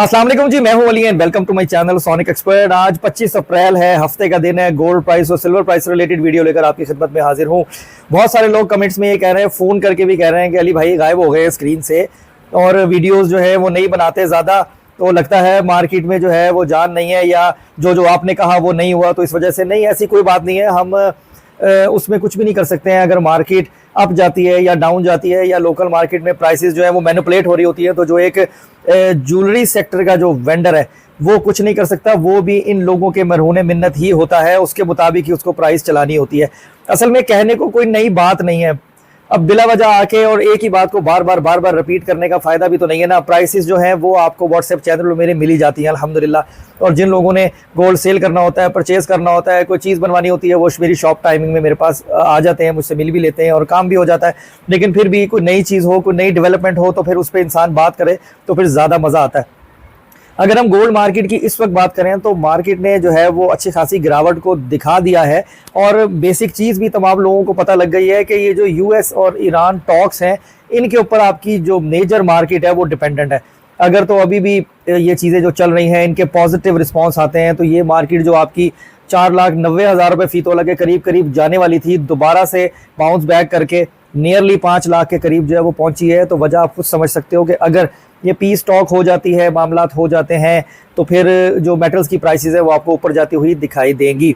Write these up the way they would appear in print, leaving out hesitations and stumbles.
अस्सलाम वालेकुम जी, मैं हूं Ali and welcome to my channel sonic expert. आज 25 अप्रैल है, हफ्ते का दिन है। गोल्ड प्राइस और सिल्वर प्राइस से रिलेटेड वीडियो लेकर आपकी खिदमत में हाजिर हूं। बहुत सारे लोग कमेंट्स में ये कह रहे हैं, फ़ोन करके भी कह रहे हैं कि अली भाई गायब हो गए स्क्रीन से और वीडियोज़ जो है वो नहीं बनाते ज़्यादा, तो लगता है मार्केट में जो है वो जान नहीं है या जो आपने कहा वो नहीं हुआ, तो इस वजह से। नहीं, ऐसी कोई बात नहीं है। हम उसमें कुछ भी नहीं कर सकते हैं। अगर मार्केट अप जाती है या डाउन जाती है या लोकल मार्केट में प्राइसेस जो है वो मैनिपुलेट हो रही होती है, तो जो एक ज्वेलरी सेक्टर का जो वेंडर है वो कुछ नहीं कर सकता। वो भी इन लोगों के मरहूने मिन्नत ही होता है, उसके मुताबिक ही उसको प्राइस चलानी होती है। असल में कहने को कोई नई बात नहीं है। अब बिला वजह आके और एक ही बात को बार बार रिपीट करने का फायदा भी तो नहीं है ना। प्राइसेस जो हैं वो आपको व्हाट्सएप चैनल में मेरे मिल ही जाती हैं अल्हम्दुलिल्लाह। और जिन लोगों ने गोल्ड सेल करना होता है, परचेज करना होता है, कोई चीज़ बनवानी होती है, वो मेरी शॉप टाइमिंग में मेरे पास आ जाते हैं, मुझसे मिल भी लेते हैं और काम भी हो जाता है। लेकिन फिर भी कोई नई चीज़ हो, कोई नई डेवलपमेंट हो, तो फिर उस पर इंसान बात करे तो फिर ज़्यादा मज़ा आता है। अगर हम गोल्ड मार्केट की इस वक्त बात करें तो मार्केट ने जो है वो अच्छी खासी गिरावट को दिखा दिया है। और बेसिक चीज़ भी तमाम लोगों को पता लग गई है कि ये जो यूएस और ईरान टॉक्स हैं, इनके ऊपर आपकी जो मेजर मार्केट है वो डिपेंडेंट है। अगर तो अभी भी ये चीज़ें जो चल रही हैं इनके पॉजिटिव रिस्पॉन्स आते हैं, तो ये मार्केट जो आपकी 4,90,000 रुपये फ़ी तोला के करीब जाने वाली थी, दोबारा से बाउंस बैक करके नियरली 5 लाख के करीब जो है वो पहुंची है। तो वजह आप खुद समझ सकते हो कि अगर ये पीस स्टॉक हो जाती है, मामलात हो जाते हैं, तो फिर जो मेटल्स की प्राइसेस है वो आपको ऊपर जाती हुई दिखाई देंगी।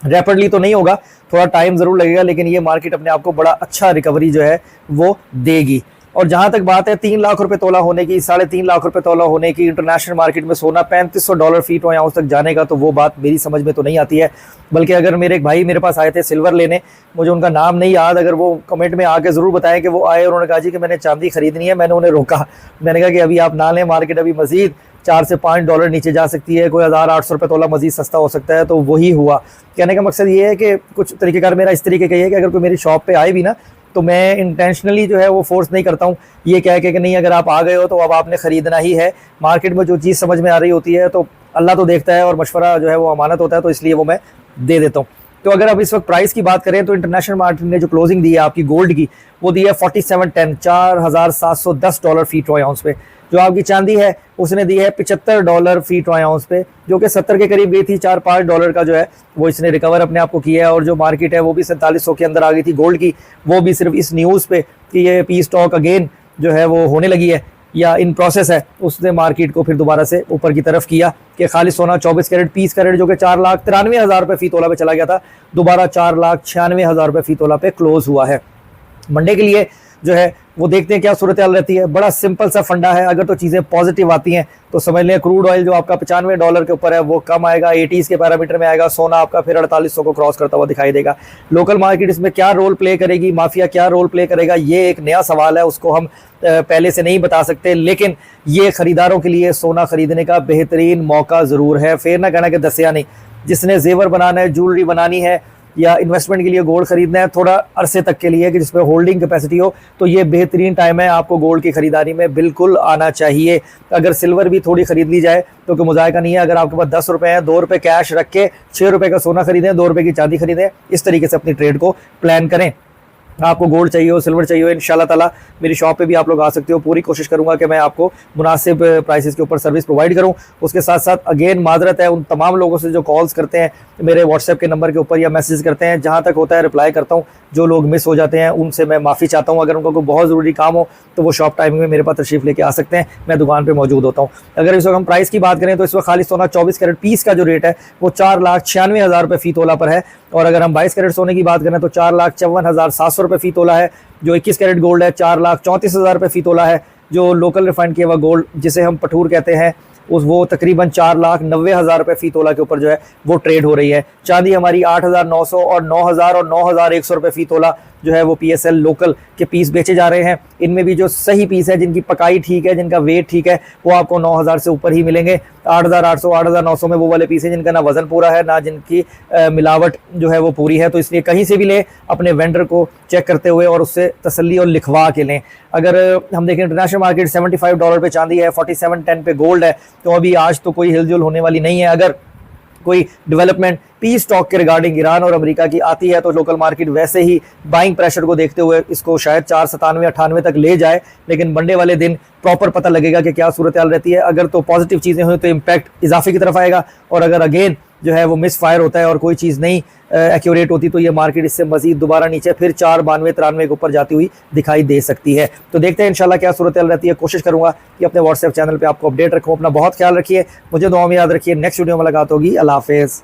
रैपिडली तो नहीं होगा, थोड़ा टाइम ज़रूर लगेगा, लेकिन ये मार्केट अपने आप को बड़ा अच्छा रिकवरी जो है वो देगी। और जहाँ तक बात है 3 लाख रुपए तोला होने की, 3.5 लाख रुपए तोला होने की, इंटरनेशनल मार्केट में सोना $3500 फीट और आउंस तक जाने का, तो वो बात मेरी समझ में तो नहीं आती है। बल्कि अगर मेरे एक भाई मेरे पास आए थे सिल्वर लेने, मुझे उनका नाम नहीं याद, अगर वो कमेंट में आके ज़रूर बताएं कि वो आए और उन्होंने कहा जी कि मैंने चांदी खरीदनी है। मैंने उन्हें रोका, मैंने कहा कि अभी आप ना लें, मार्केट अभी मज़ीद $4 से $5 नीचे जा सकती है, कोई 1,800 रुपये तोला मज़ीद सस्ता हो सकता है। तो वही हुआ। कहने का मकसद ये है कि कुछ तरीक़ेकार मेरा इस तरीके का है कि अगर कोई मेरी शॉप पे आए भी ना, तो मैं इंटेंशनली जो है वो फोर्स नहीं करता हूँ ये कह के कि नहीं अगर आप आ गए हो तो अब आपने ख़रीदना ही है। मार्केट में जो चीज़ समझ में आ रही होती है तो अल्लाह तो देखता है और मशवरा जो है वो अमानत होता है, तो इसलिए वो मैं दे देता हूँ। तो अगर अब इस वक्त प्राइस की बात करें तो इंटरनेशनल मार्केट ने जो क्लोजिंग दी है आपकी गोल्ड की, वो दी है 4710 $4,710 फी ट्रॉय आउंस पे। जो आपकी चांदी है उसने दी है $75 फी ट्रॉय आउंस पे, जो कि 70 के करीब गई थी। $4-5 का जो है वो इसने रिकवर अपने आप को किया है। और जो मार्केट है वो भी 4700 के अंदर आ गई थी गोल्ड की, वो भी सिर्फ इस न्यूज़ पे कि ये पीस स्टॉक अगेन जो है वो होने लगी है या इन प्रोसेस है, उसने मार्केट को फिर दोबारा से ऊपर की तरफ किया कि खाली सोना 24 कैरेट 30 कैरेट जो कि 4,93,000 रुपये फ़ी तोला पे चला गया था, दोबारा 4,96,000 रुपये फ़ी तोला पे क्लोज हुआ है। मंडे के लिए जो है वो देखते हैं क्या सूरत हाल रहती है। बड़ा सिंपल सा फंडा है। अगर तो चीज़ें पॉजिटिव आती हैं तो समझ लें क्रूड ऑयल जो आपका $95 के ऊपर है वो कम आएगा, 80s के पैरामीटर में आएगा। सोना आपका फिर 4800 को क्रॉस करता हुआ दिखाई देगा। लोकल मार्केट इसमें क्या रोल प्ले करेगी, माफिया क्या रोल प्ले करेगा, ये एक नया सवाल है, उसको हम पहले से नहीं बता सकते। लेकिन ये ख़रीदारों के लिए सोना ख़रीदने का बेहतरीन मौका ज़रूर है। फिर ना कहना कि दसिया नहीं, जिसने जेवर बनाना है, ज्वेलरी बनानी है या इन्वेस्टमेंट के लिए गोल्ड खरीदना है थोड़ा अरसे तक के लिए कि जिसमें होल्डिंग कैपेसिटी हो, तो ये बेहतरीन टाइम है। आपको गोल्ड की खरीदारी में बिल्कुल आना चाहिए। अगर सिल्वर भी थोड़ी खरीद ली जाए तो कोई मुजायका नहीं है। अगर आपके पास 10 रुपये हैं, 2 रुपये कैश रख के 6 रुपये का सोना खरीदें, 2 रुपये की चांदी खरीदें। इस तरीके से अपनी ट्रेड को प्लान करें। आपको गोल्ड चाहिए हो, सिल्वर चाहिए हो, इंशाल्लाह ताला मेरी शॉप पे भी आप लोग आ सकते हो। पूरी कोशिश करूंगा कि मैं आपको मुनासिब प्राइसेस के ऊपर सर्विस प्रोवाइड करूं। उसके साथ साथ अगेन माजरत है उन तमाम लोगों से जो कॉल्स करते हैं मेरे व्हाट्सएप के नंबर के ऊपर या मैसेज करते हैं, जहां तक होता है रिप्लाई करता हूं। जो लोग मिस हो जाते हैं उनसे मैं माफ़ी चाहता हूँ। अगर उनको कोई बहुत ज़रूरी काम हो तो वो शॉप टाइमिंग में मेरे पास तशरीफ़ लेके आ सकते हैं, मैं दुकान पर मौजूद होता हूँ। अगर इस वक्त हम प्राइस की बात करें तो इस वक्त खाली सोना 24 कैरेट पीस का जो रेट है वो 4,96,000 रुपये फ़ी तोला पर है। और अगर हम 22 कैरेट सोने की बात करें तो 4,54,700 रुपये फ़ी तोला है। जो 21 कैरेट गोल्ड है 4,34,000 रुपये फ़ी तोला है। जो लोकल रिफाइंड किया हुआ गोल्ड जिसे हम पठूर कहते हैं वो तकरीबन 4,90,000 रुपये फ़ी तोला के ऊपर जो है वो ट्रेड हो रही है। चांदी हमारी 8,900 और 9,000 और 9,100 रुपये फ़ी तोला जो है वो PSL लोकल के पीस बेचे जा रहे हैं। इनमें भी जो सही पीस है, जिनकी पकाई ठीक है, जिनका वेट ठीक है, वो आपको 9,000 से ऊपर ही मिलेंगे। 8,800 8,900 में वो वाले पीस हैं जिनका ना वज़न पूरा है, ना जिनकी मिलावट जो है वो पूरी है। तो इसलिए कहीं से भी लें, अपने वेंडर को चेक करते हुए और उससे तसल्ली और लिखवा के लें। अगर हम देखें इंटरनेशनल मार्केट $75 पे चांदी है, 4710 पे गोल्ड है, तो अभी आज तो कोई हिलजुल होने वाली नहीं है। अगर कोई डेवलपमेंट पीस टॉक के रिगार्डिंग ईरान और अमेरिका की आती है तो लोकल मार्केट वैसे ही बाइंग प्रेशर को देखते हुए इसको शायद 497-98 तक ले जाए, लेकिन मंडे वाले दिन प्रॉपर पता लगेगा कि क्या सूरत हाल रहती है। अगर तो पॉजिटिव चीज़ें हुई तो इम्पैक्ट इजाफे की तरफ आएगा, और अगर अगेन जो है वो मिस फायर होता है और कोई चीज़ नहीं एक्यूरेट होती तो ये मार्केट इससे मजीद दोबारा नीचे फिर 492-93 के ऊपर जाती हुई दिखाई दे सकती है। तो देखते हैं इंशाल्लाह क्या सूरत हाल रहती है। कोशिश करूंगा कि अपने व्हाट्सएप चैनल पे आपको अपडेट रखूं। अपना बहुत ख्याल रखिए, मुझे दुआ में याद रखिए। नेक्स्ट वीडियो में मुलाकात होगी। अल्लाह हाफिज़।